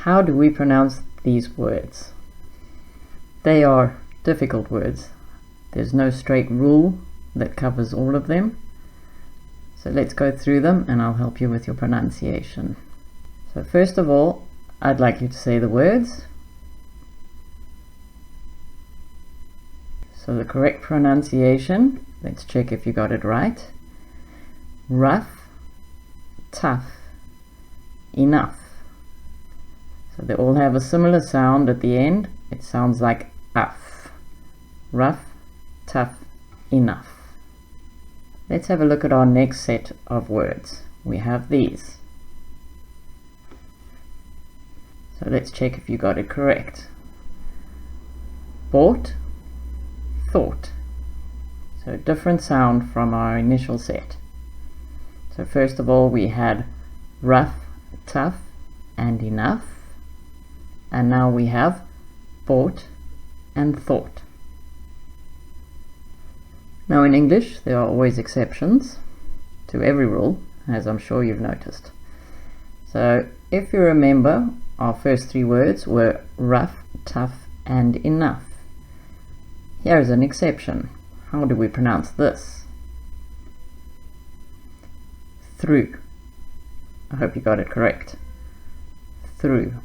How do we pronounce these words? They are difficult words. There's no straight rule that covers all of them. So let's go through them and I'll help you with your pronunciation. So first of all, I'd like you to say the words. So the correct pronunciation, let's check if you got it right. Rough, tough, enough. So they all have a similar sound at the end. It sounds like uff. Rough, tough, enough. Let's have a look at our next set of words. We have these. So let's check if you got it correct. Bought, thought. So a different sound from our initial set. So first of all we had rough, tough, and enough. And now we have bought and thought. Now in English there are always exceptions to every rule, as I'm sure you've noticed. So if you remember, our first three words were rough, tough, and enough. Here is an exception. How do we pronounce this? Through. I hope you got it correct. Through.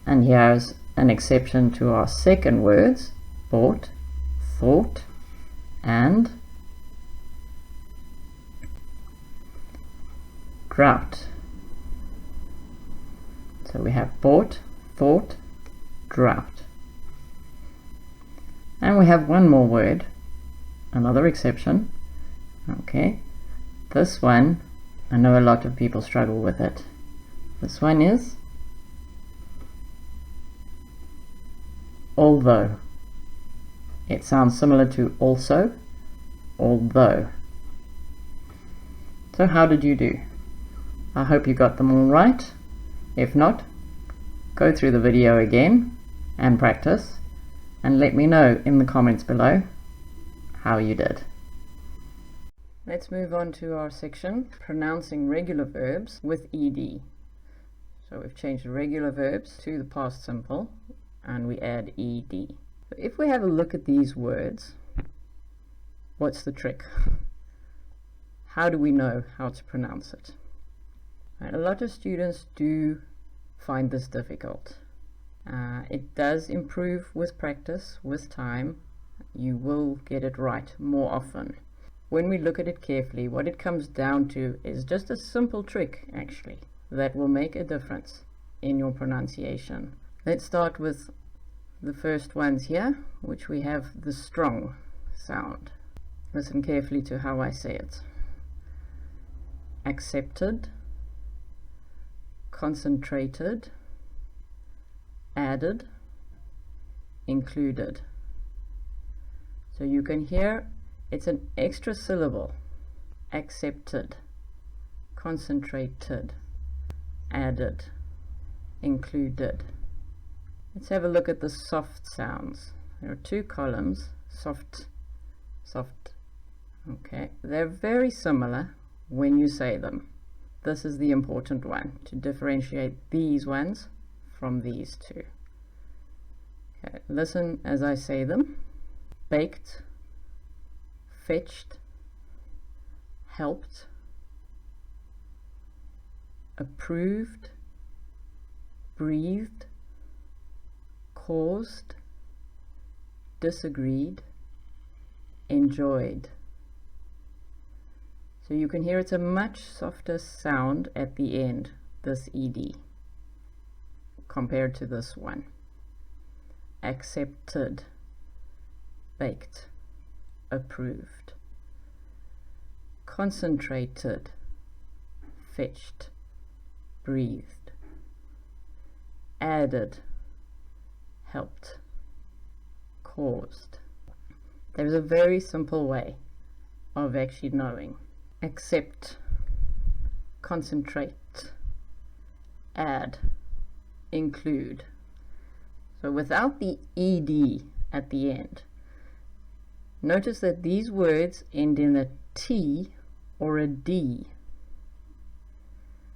And here's an exception to our second words, bought, thought, and drought. So we have bought, thought, drought. And we have one more word, another exception. Okay, this one, I know a lot of people struggle with it. This one is although. It sounds similar to also, although. So how did you do? I hope you got them all right. If not, go through the video again and practice and let me know in the comments below how you did. Let's move on to our section, pronouncing regular verbs with ed. So we've changed the regular verbs to the past simple and we add ed. So if we have a look at these words, what's the trick? How do we know how to pronounce it? And a lot of students do find this difficult. It does improve with practice, with time. You will get it right more often. When we look at it carefully, what it comes down to is just a simple trick, actually, that will make a difference in your pronunciation. Let's start with the first ones here, which we have the strong sound. Listen carefully to how I say it. Accepted, concentrated, added, included. So you can hear it's an extra syllable. Accepted, concentrated, added, included. Let's have a look at the soft sounds. There are two columns, soft, soft. Okay, they're very similar when you say them. This is the important one, to differentiate these ones from these two. Okay, listen as I say them. Baked, fetched, helped, approved, breathed, caused, disagreed, enjoyed. So you can hear it's a much softer sound at the end, this ed, compared to this one. Accepted, baked, approved, concentrated, fetched, breathed, added, helped, caused. There's a very simple way of actually knowing. Accept, concentrate, add, include. So without the ed at the end, notice that these words end in a T or a D.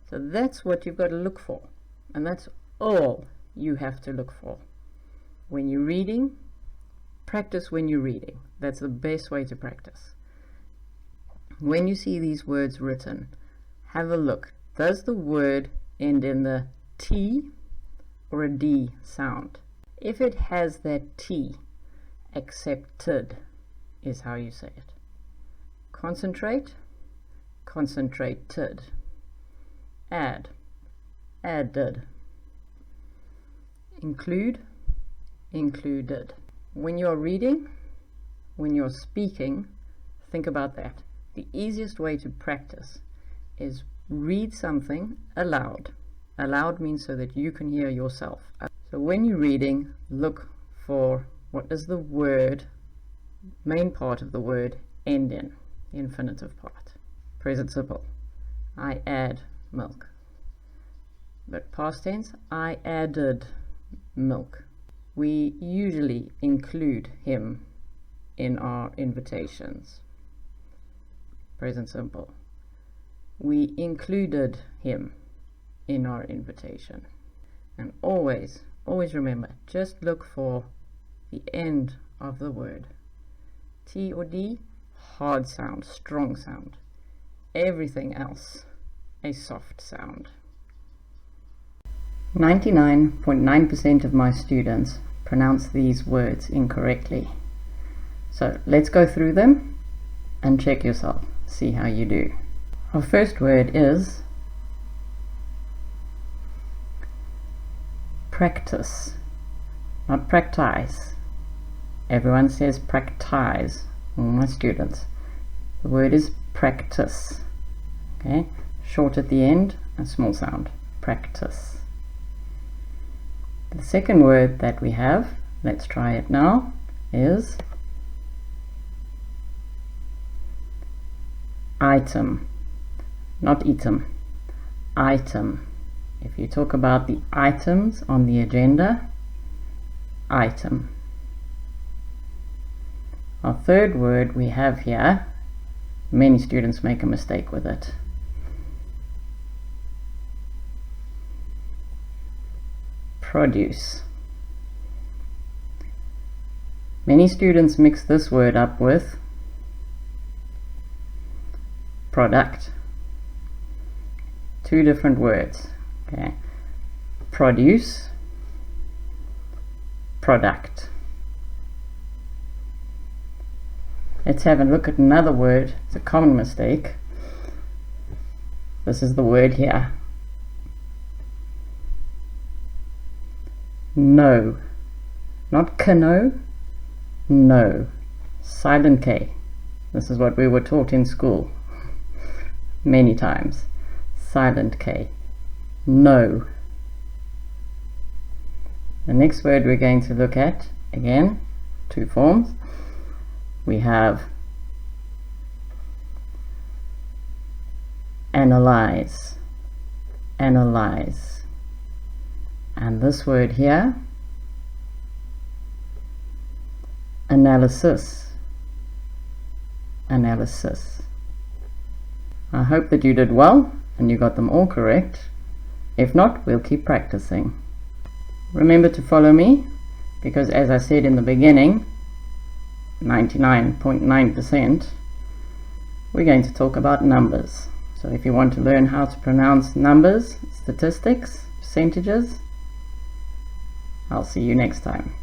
So that's what you've got to look for. And that's all you have to look for. When you're reading, practice when you're reading. That's the best way to practice. When you see these words written, have a look. Does the word end in the T or a D sound? If it has that T, accepted is how you say it. Concentrate, concentrated. Add, added. Include, included. When you're reading, when you're speaking, think about that. The easiest way to practice is read something aloud. Aloud means so that you can hear yourself. So when you're reading, look for what does the word, main part of the word, end in, the infinitive part. Present simple, I add milk. But past tense, I added milk. We usually include him in our invitations. Present simple, we included him in our invitation. And always remember, just look for the end of the word. T or D, hard sound, strong sound. Everything else, a soft sound. 99.9% of my students pronounce these words incorrectly. So let's go through them and check yourself, see how you do. Our first word is practice, not practice. Everyone says practice, all my students. The word is practice. Okay, short at the end, a small sound, practice. The second word that we have, let's try it now, is item, not item, item. If you talk about the items on the agenda, item. Our third word we have here, many students make a mistake with it. Produce. Many students mix this word up with product. Two different words. Okay. Produce, product. Let's have a look at another word. It's a common mistake. This is the word here. No. Not cano, no. Silent K. This is what we were taught in school many times. Silent K. No. The next word we're going to look at, again, two forms. We have analyze, analyze. And this word here, analysis, analysis. I hope that you did well and you got them all correct. If not, we'll keep practicing. Remember to follow me, because as I said in the beginning, 99.9%, we're going to talk about numbers. So if you want to learn how to pronounce numbers, statistics, percentages, I'll see you next time.